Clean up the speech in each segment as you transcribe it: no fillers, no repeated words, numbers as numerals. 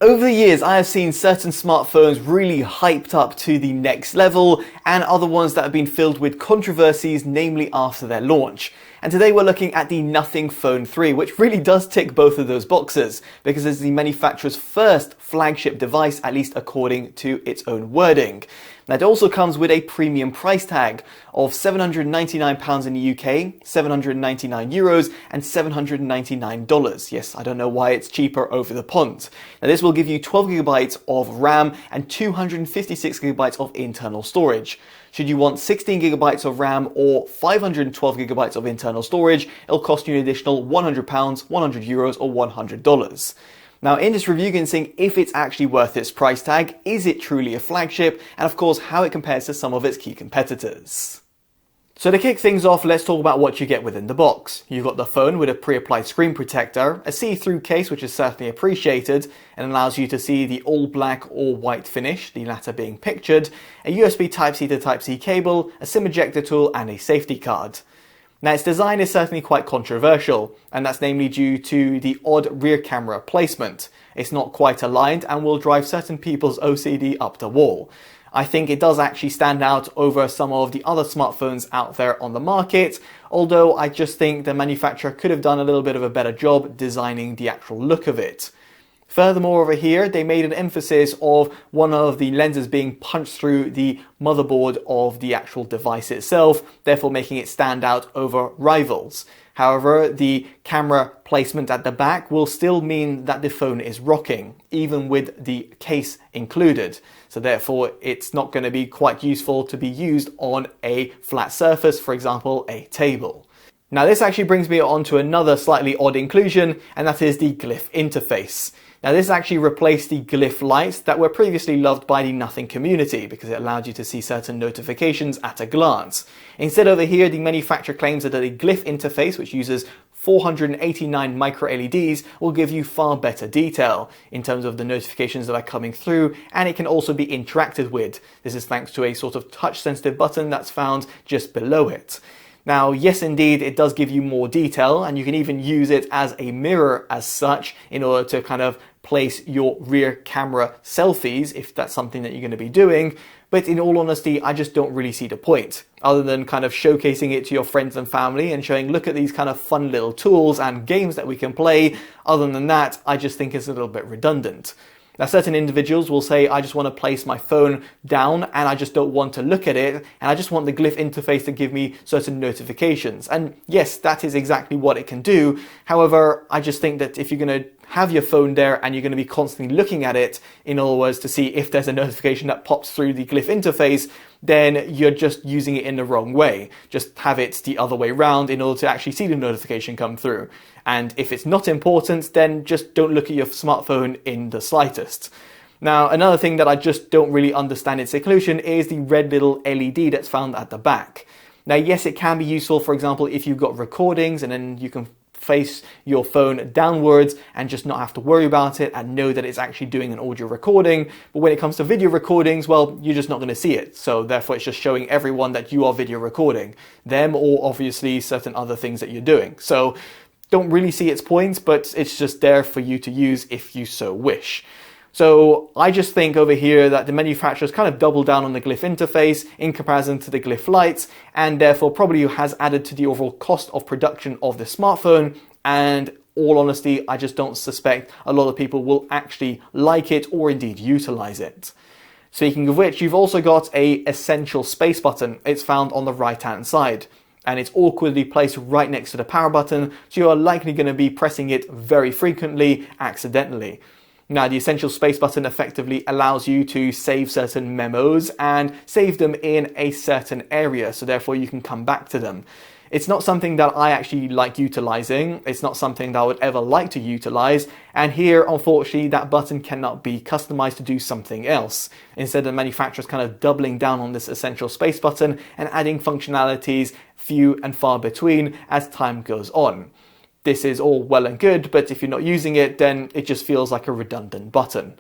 Over the years, I have seen certain smartphones really hyped up to the next level and other ones that have been filled with controversies, namely after their launch. And today we're looking at the Nothing Phone 3, which really does tick both of those boxes because it's the manufacturer's first flagship device, at least according to its own wording. Now, it also comes with a premium price tag of £799 in the UK, €799 and $799. Yes, I don't know why it's cheaper over the pond. Now, this will give you 12GB of RAM and 256GB of internal storage. Should you want 16GB of RAM or 512GB of internal storage, it'll cost you an additional £100, €100 or $100. Now, in this review, you can see if it's actually worth its price tag, is it truly a flagship, and of course, how it compares to some of its key competitors. So to kick things off, let's talk about what you get within the box. You've got the phone with a pre-applied screen protector, a see-through case which is certainly appreciated and allows you to see the all black or white finish, the latter being pictured, a USB Type-C to Type-C cable, a SIM ejector tool and a safety card. Now, its design is certainly quite controversial, and that's namely due to the odd rear camera placement. It's not quite aligned and will drive certain people's OCD up the wall. I think it does actually stand out over some of the other smartphones out there on the market, although I just think the manufacturer could have done a little bit of a better job designing the actual look of it. Furthermore, over here, they made an emphasis of one of the lenses being punched through the motherboard of the actual device itself, therefore making it stand out over rivals. However, the camera placement at the back will still mean that the phone is rocking, even with the case included. So therefore, it's not going to be quite useful to be used on a flat surface, for example, a table. Now, this actually brings me on to another slightly odd inclusion, and that is the Glyph interface. Now, this actually replaced the Glyph lights that were previously loved by the Nothing community because it allowed you to see certain notifications at a glance. Instead, over here, the manufacturer claims that the Glyph interface, which uses 489 micro LEDs, will give you far better detail in terms of the notifications that are coming through, and it can also be interacted with. This is thanks to a sort of touch-sensitive button that's found just below it. Now, yes, indeed, it does give you more detail, and you can even use it as a mirror as such in order to kind of place your rear camera selfies if that's something that you're going to be doing. But in all honesty, I just don't really see the point, other than kind of showcasing it to your friends and family and showing, look at these kind of fun little tools and games that we can play. Other than that, I just think it's a little bit redundant. Now, certain individuals will say, I just want to place my phone down and I just don't want to look at it, and I just want the Glyph interface to give me certain notifications. And yes, that is exactly what it can do. However, I just think that if you're going to have your phone there and you're going to be constantly looking at it, in other words, to see if there's a notification that pops through the Glyph interface, then you're just using it in the wrong way. Just have it the other way around in order to actually see the notification come through. And if it's not important, then just don't look at your smartphone in the slightest. Now, another thing that I just don't really understand its inclusion is the red little LED that's found at the back. Now, yes, it can be useful, for example, if you've got recordings and then you can face your phone downwards and just not have to worry about it and know that it's actually doing an audio recording. But when it comes to video recordings, well, you're just not going to see it. So therefore, it's just showing everyone that you are video recording them, or obviously certain other things that you're doing. So don't really see its point, but it's just there for you to use if you so wish. So I just think over here that the manufacturers kind of doubled down on the Glyph interface in comparison to the Glyph lights, and therefore probably has added to the overall cost of production of the smartphone. And all honesty, I just don't suspect a lot of people will actually like it or indeed utilize it. Speaking of which, you've also got a essential space button. It's found on the right hand side, and it's awkwardly placed right next to the power button, so you are likely going to be pressing it very frequently accidentally. Now, the essential space button effectively allows you to save certain memos and save them in a certain area, so therefore you can come back to them. It's not something that I actually like utilizing. It's not something that I would ever like to utilize. And here, unfortunately, that button cannot be customized to do something else. Instead, the manufacturer's kind of doubling down on this essential space button and adding functionalities few and far between as time goes on. This is all well and good, but if you're not using it, then it just feels like a redundant button.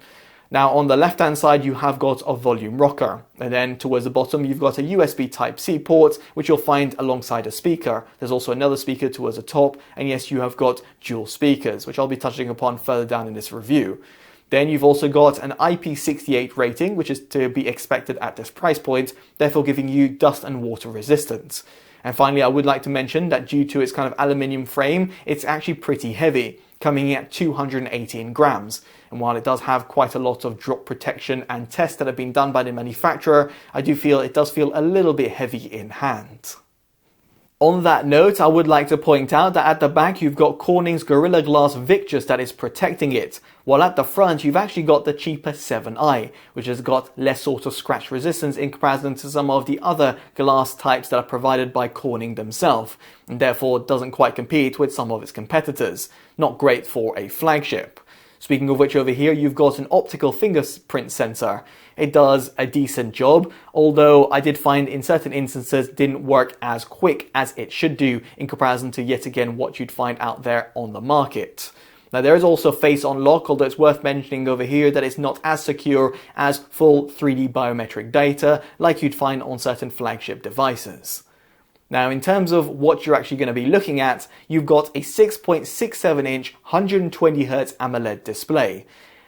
Now, on the left-hand side, you have got a volume rocker. And then towards the bottom, you've got a USB Type-C port, which you'll find alongside a speaker. There's also another speaker towards the top. And yes, you have got dual speakers, which I'll be touching upon further down in this review. Then you've also got an IP68 rating, which is to be expected at this price point, therefore giving you dust and water resistance. And finally, I would like to mention that due to its kind of aluminium frame, it's actually pretty heavy, coming in at 218 grams. And while it does have quite a lot of drop protection and tests that have been done by the manufacturer, I do feel it does feel a little bit heavy in hand. On that note, I would like to point out that at the back you've got Corning's Gorilla Glass Victus that is protecting it, while at the front you've actually got the cheaper 7i, which has got less sort of scratch resistance in comparison to some of the other glass types that are provided by Corning themselves, and therefore doesn't quite compete with some of its competitors. Not great for a flagship. Speaking of which, over here you've got an optical fingerprint sensor. It does a decent job, although I did find in certain instances didn't work as quick as it should do in comparison to yet again what you'd find out there on the market. Now there is also face unlock, although it's worth mentioning over here that it's not as secure as full 3D biometric data like you'd find on certain flagship devices. Now, in terms of what you're actually going to be looking at, you've got a 6.67-inch 120Hz AMOLED display.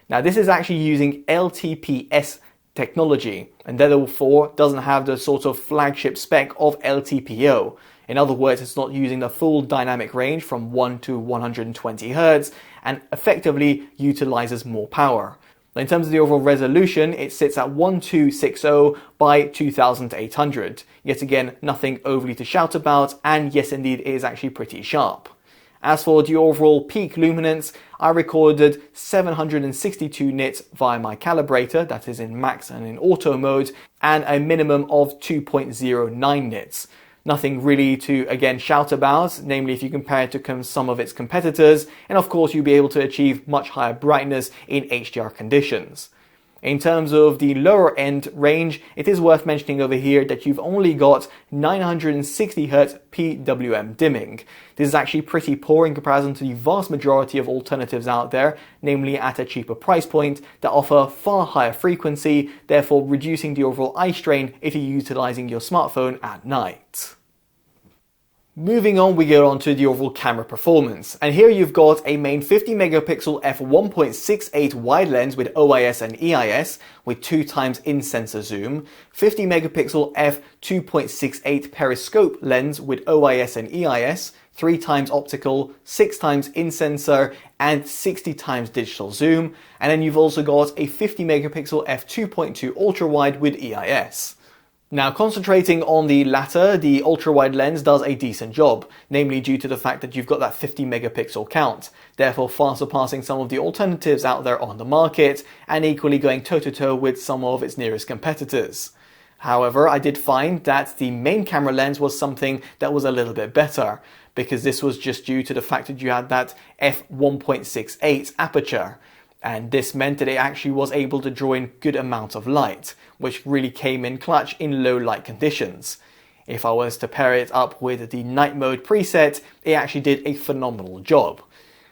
Now, this is actually using LTPS technology, and therefore doesn't have the sort of flagship spec of LTPO. In other words, it's not using the full dynamic range from 1 to 120 Hz and effectively utilizes more power. In terms of the overall resolution, it sits at 1260 by 2800. Yet again, nothing overly to shout about, and yes indeed, it is actually pretty sharp. As for the overall peak luminance, I recorded 762 nits via my calibrator, that is in max and in auto mode, and a minimum of 2.09 nits. Nothing really to, again, shout about, namely if you compare it to some of its competitors, and of course you'll be able to achieve much higher brightness in HDR conditions. In terms of the lower end range, it is worth mentioning over here that you've only got 960Hz PWM dimming. This is actually pretty poor in comparison to the vast majority of alternatives out there, namely at a cheaper price point that offer far higher frequency, therefore reducing the overall eye strain if you're utilizing your smartphone at night. Moving on, we get on to the overall camera performance, and here you've got a main 50 megapixel f1.68 wide lens with OIS and EIS with 2x in-sensor zoom, 50 megapixel f2.68 periscope lens with OIS and EIS, 3x optical, 6x in-sensor, and 60x digital zoom, and then you've also got a 50 megapixel f2.2 ultra wide with EIS. Now, concentrating on the latter, the ultra-wide lens does a decent job, namely due to the fact that you've got that 50 megapixel count, therefore far surpassing some of the alternatives out there on the market, and equally going toe-to-toe with some of its nearest competitors. However, I did find that the main camera lens was something that was a little bit better, because this was just due to the fact that you had that f1.68 aperture. And this meant that it actually was able to draw in good amount of light, which really came in clutch in low light conditions. If I was to pair it up with the night mode preset, it actually did a phenomenal job.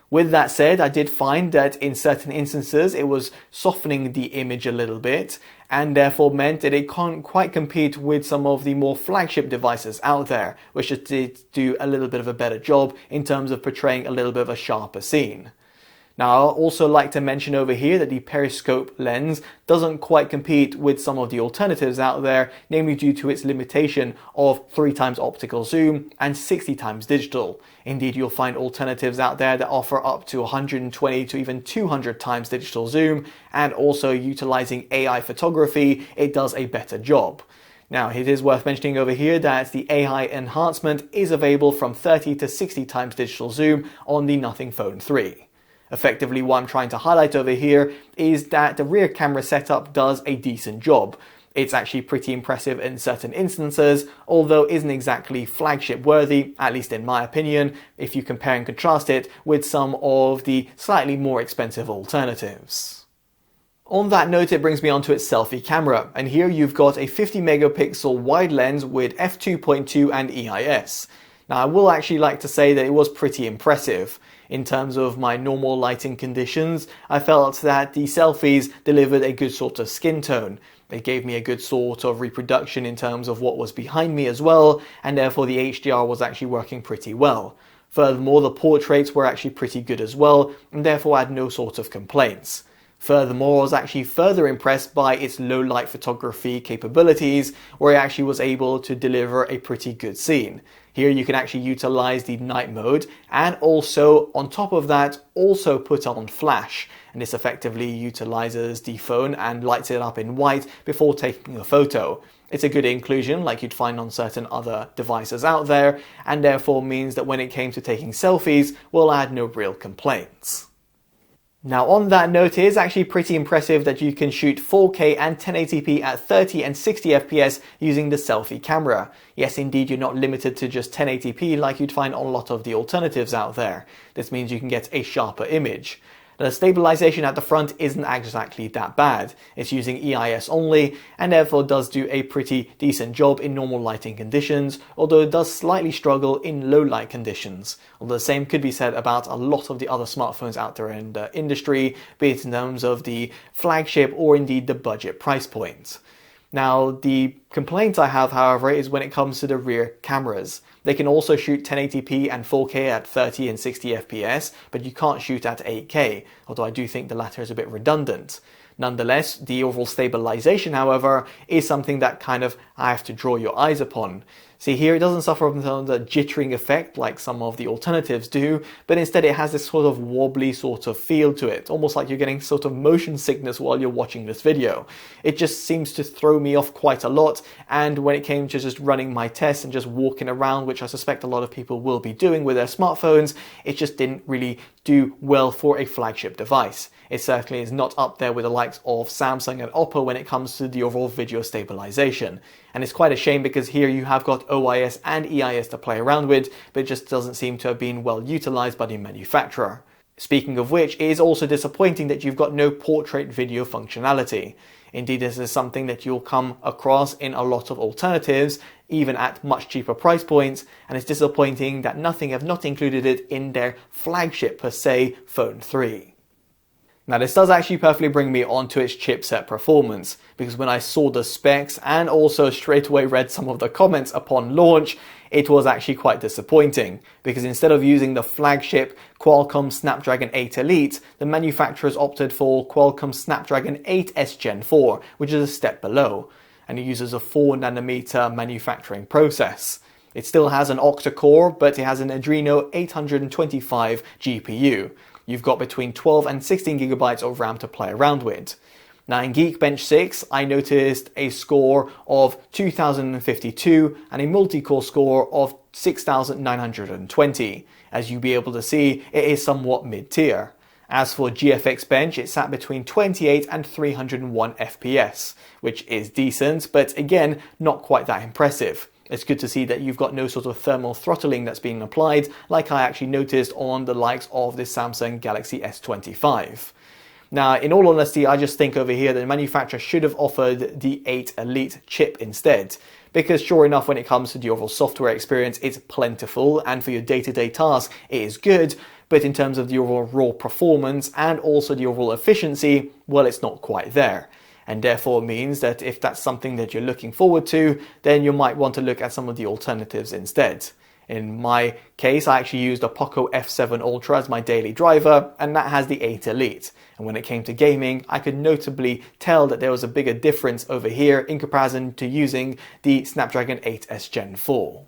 With that said, I did find that in certain instances it was softening the image a little bit, and therefore meant that it can't quite compete with some of the more flagship devices out there, which did do a little bit of a better job in terms of portraying a little bit of a sharper scene. Now, I'd also like to mention over here that the periscope lens doesn't quite compete with some of the alternatives out there, namely due to its limitation of 3x optical zoom and 60x digital. Indeed, you'll find alternatives out there that offer up to 120 to even 200x digital zoom, and also utilizing AI photography, it does a better job. Now, it is worth mentioning over here that the AI enhancement is available from 30 to 60x digital zoom on the Nothing Phone 3. Effectively, what I'm trying to highlight over here is that the rear camera setup does a decent job. It's actually pretty impressive in certain instances, although isn't exactly flagship worthy, at least in my opinion, if you compare and contrast it with some of the slightly more expensive alternatives. On that note, it brings me on to its selfie camera, and here you've got a 50 megapixel wide lens with f2.2 and EIS. Now, I will actually like to say that it was pretty impressive. In terms of my normal lighting conditions, I felt that the selfies delivered a good sort of skin tone. They gave me a good sort of reproduction in terms of what was behind me as well, and therefore the HDR was actually working pretty well. Furthermore, the portraits were actually pretty good as well, and therefore I had no sort of complaints. Furthermore, I was actually further impressed by its low light photography capabilities, where it actually was able to deliver a pretty good scene. Here you can actually utilize the night mode, and also on top of that also put on flash, and this effectively utilizes the phone and lights it up in white before taking a photo. It's a good inclusion like you'd find on certain other devices out there, and therefore means that when it came to taking selfies, well, I had no real complaints. Now on that note, it is actually pretty impressive that you can shoot 4K and 1080p at 30 and 60 FPS using the selfie camera. Yes, indeed, you're not limited to just 1080p like you'd find on a lot of the alternatives out there. This means you can get a sharper image. The stabilization at the front isn't exactly that bad. It's using EIS only, and therefore does do a pretty decent job in normal lighting conditions, although it does slightly struggle in low light conditions. Although the same could be said about a lot of the other smartphones out there in the industry, be it in terms of the flagship or indeed the budget price point. Now, the complaint I have, however, is when it comes to the rear cameras. They can also shoot 1080p and 4K at 30 and 60 FPS, but you can't shoot at 8K, although I do think the latter is a bit redundant. Nonetheless, the overall stabilization, however, is something that kind of I have to draw your eyes upon. See here, it doesn't suffer from the jittering effect like some of the alternatives do, but instead it has this sort of wobbly sort of feel to it, almost like you're getting sort of motion sickness while you're watching this video. It just seems to throw me off quite a lot, and when it came to just running my tests and just walking around, which I suspect a lot of people will be doing with their smartphones, it just didn't really do well for a flagship device. It certainly is not up there with the likes of Samsung and Oppo when it comes to the overall video stabilization. And it's quite a shame because here you have got OIS and EIS to play around with, but it just doesn't seem to have been well utilized by the manufacturer. Speaking of which, it is also disappointing that you've got no portrait video functionality. Indeed, this is something that you'll come across in a lot of alternatives, even at much cheaper price points, and it's disappointing that nothing have not included it in their flagship per se, Phone 3. Now this does actually perfectly bring me on to its chipset performance, because when I saw the specs and also straight away read some of the comments upon launch, it was actually quite disappointing, because instead of using the flagship Qualcomm Snapdragon 8 Elite, the manufacturers opted for Qualcomm Snapdragon 8S Gen 4, which is a step below, and it uses a 4nm manufacturing process. It still has an octa-core, but it has an Adreno 825 GPU. You've got between 12 and 16 gigabytes of RAM to play around with. Now in Geekbench 6, I noticed a score of 2052 and a multi-core score of 6920. As you'll be able to see, it is somewhat mid-tier. As for GFX Bench, it sat between 28 and 301 FPS, which is decent, but again, not quite that impressive. It's good to see that you've got no sort of thermal throttling that's being applied, like I actually noticed on the likes of the Samsung Galaxy S25. Now, in all honesty, I just think over here that the manufacturer should have offered the 8 Elite chip instead. Because sure enough, when it comes to the overall software experience, it's plentiful, and for your day-to-day tasks, it is good, but in terms of the overall raw performance and also the overall efficiency, well, it's not quite there. And therefore means that if that's something that you're looking forward to, then you might want to look at some of the alternatives instead. In my case, I actually used a Poco F7 Ultra as my daily driver, and that has the 8 Elite. And when it came to gaming, I could notably tell that there was a bigger difference over here in comparison to using the Snapdragon 8S Gen 4.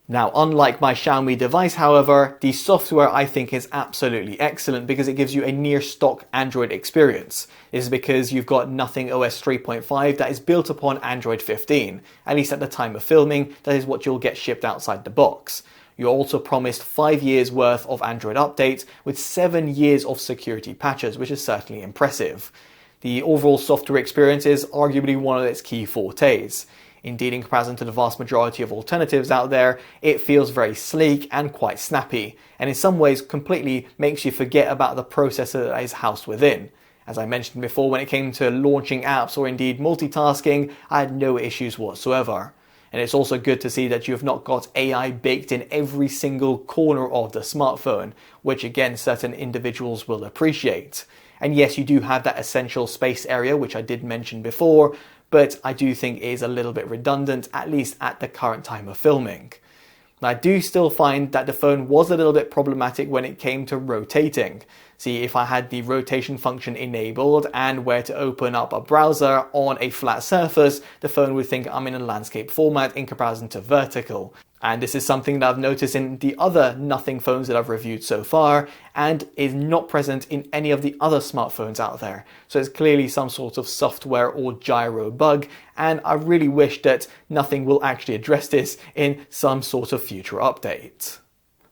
Now, unlike my Xiaomi device, however, the software I think is absolutely excellent because it gives you a near stock Android experience. This is because you've got Nothing OS 3.5 that is built upon Android 15. At least at the time of filming, that is what you'll get shipped outside the box. You're also promised 5 years worth of Android updates with 7 years of security patches, which is certainly impressive. The overall software experience is arguably one of its key fortes. Indeed, in comparison to the vast majority of alternatives out there, it feels very sleek and quite snappy, and in some ways completely makes you forget about the processor that is housed within. As I mentioned before, when it came to launching apps or indeed multitasking, I had no issues whatsoever. And it's also good to see that you have not got AI baked in every single corner of the smartphone, which again certain individuals will appreciate. And yes, you do have that essential space area, which I did mention before, but I do think it is a little bit redundant, at least at the current time of filming. I do still find that the phone was a little bit problematic when it came to rotating. See, if I had the rotation function enabled and where to open up a browser on a flat surface, the phone would think I'm in a landscape format in comparison to vertical. And this is something that I've noticed in the other Nothing phones that I've reviewed so far and is not present in any of the other smartphones out there. So it's clearly some sort of software or gyro bug, and I really wish that Nothing will actually address this in some sort of future update.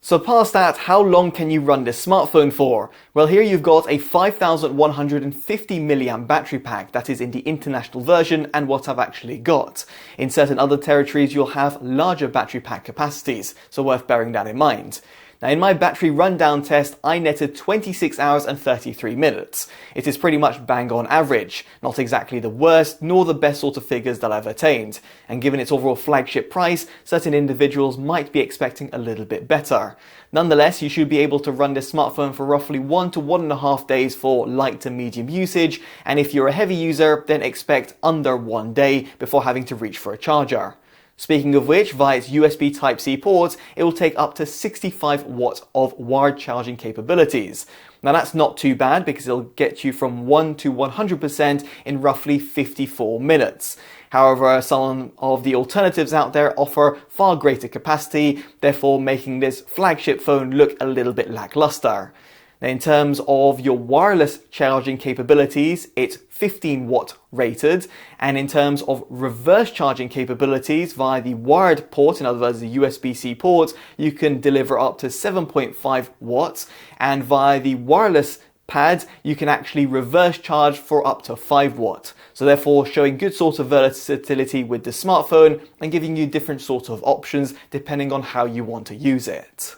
So past that, how long can you run this smartphone for? Well, here you've got a 5150 milliamp battery pack that is in the international version and what I've actually got. In certain other territories, you'll have larger battery pack capacities, so worth bearing that in mind. Now, in my battery rundown test, I netted 26 hours and 33 minutes. It is pretty much bang on average, not exactly the worst nor the best sort of figures that I've attained. And given its overall flagship price, certain individuals might be expecting a little bit better. Nonetheless, you should be able to run this smartphone for roughly 1 to 1.5 days for light to medium usage, and if you're a heavy user, then expect under 1 day before having to reach for a charger. Speaking of which, via its USB Type-C port, it will take up to 65 watts of wired charging capabilities. Now that's not too bad because it'll get you from 1 to 100% in roughly 54 minutes. However, some of the alternatives out there offer far greater capacity, therefore making this flagship phone look a little bit lackluster. Now, in terms of your wireless charging capabilities, it's 15 watt rated, and in terms of reverse charging capabilities via the wired port, in other words the USB-C port, you can deliver up to 7.5 watts, and via the wireless pad you can actually reverse charge for up to 5 watts. So therefore showing good sort of versatility with the smartphone and giving you different sorts of options depending on how you want to use it.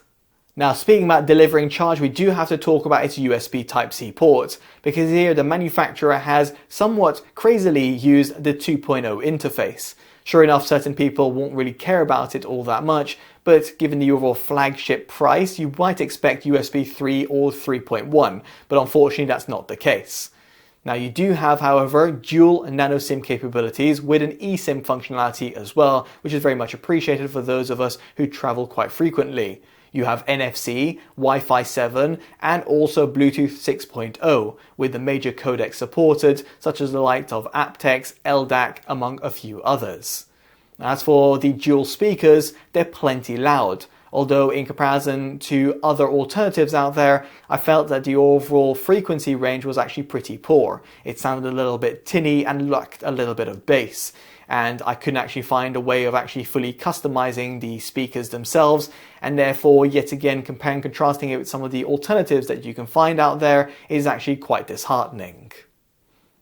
Now, speaking about delivering charge, we do have to talk about its USB Type-C port, because here the manufacturer has somewhat crazily used the 2.0 interface. Sure enough, certain people won't really care about it all that much, but given the overall flagship price, you might expect USB 3 or 3.1, but unfortunately that's not the case. Now you do have, however, dual nano SIM capabilities with an eSIM functionality as well, which is very much appreciated for those of us who travel quite frequently. You have NFC, Wi-Fi 7, and also Bluetooth 6.0, with the major codecs supported, such as the likes of aptX, LDAC, among a few others. As for the dual speakers, they're plenty loud, although in comparison to other alternatives out there, I felt that the overall frequency range was actually pretty poor. It sounded a little bit tinny and lacked a little bit of bass. And I couldn't actually find a way of actually fully customizing the speakers themselves, and therefore yet again comparing and contrasting it with some of the alternatives that you can find out there is actually quite disheartening.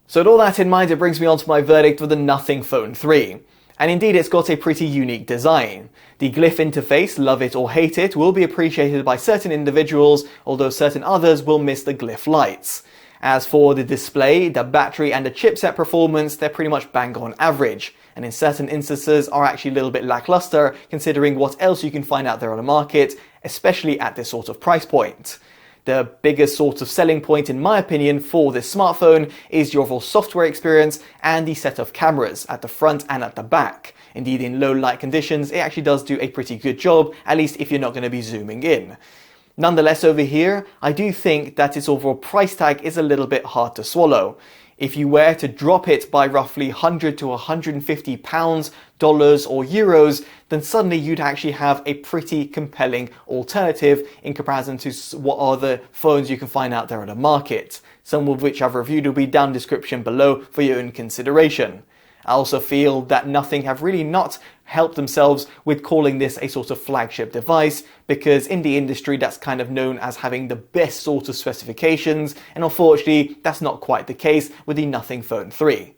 So with all that in mind, it brings me on to my verdict for the Nothing Phone 3. And indeed it's got a pretty unique design. The Glyph interface, love it or hate it, will be appreciated by certain individuals, although certain others will miss the Glyph lights. As for the display, the battery and the chipset performance, they're pretty much bang on average, and in certain instances are actually a little bit lackluster considering what else you can find out there on the market, especially at this sort of price point. The biggest sort of selling point in my opinion for this smartphone is your overall software experience and the set of cameras at the front and at the back. Indeed, in low light conditions, it actually does do a pretty good job, at least if you're not going to be zooming in. Nonetheless, over here, I do think that its overall price tag is a little bit hard to swallow. If you were to drop it by roughly 100 to 150 pounds, dollars or euros, then suddenly you'd actually have a pretty compelling alternative in comparison to what other phones you can find out there on the market. Some of which I've reviewed will be down in the description below for your own consideration. I also feel that Nothing have really not helped themselves with calling this a sort of flagship device, because in the industry that's kind of known as having the best sort of specifications, and unfortunately that's not quite the case with the Nothing Phone 3.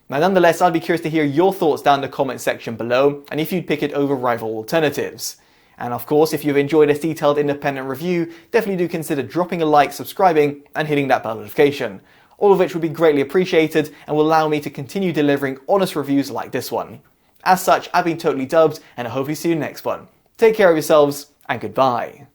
Now nonetheless, I'd be curious to hear your thoughts down in the comment section below, and if you'd pick it over rival alternatives. And of course, if you've enjoyed this detailed independent review, definitely do consider dropping a like, subscribing, and hitting that bell notification. All of which would be greatly appreciated and will allow me to continue delivering honest reviews like this one. As such, I've been Totally Dubbed, and I hope you see you in the next one. Take care of yourselves, and goodbye.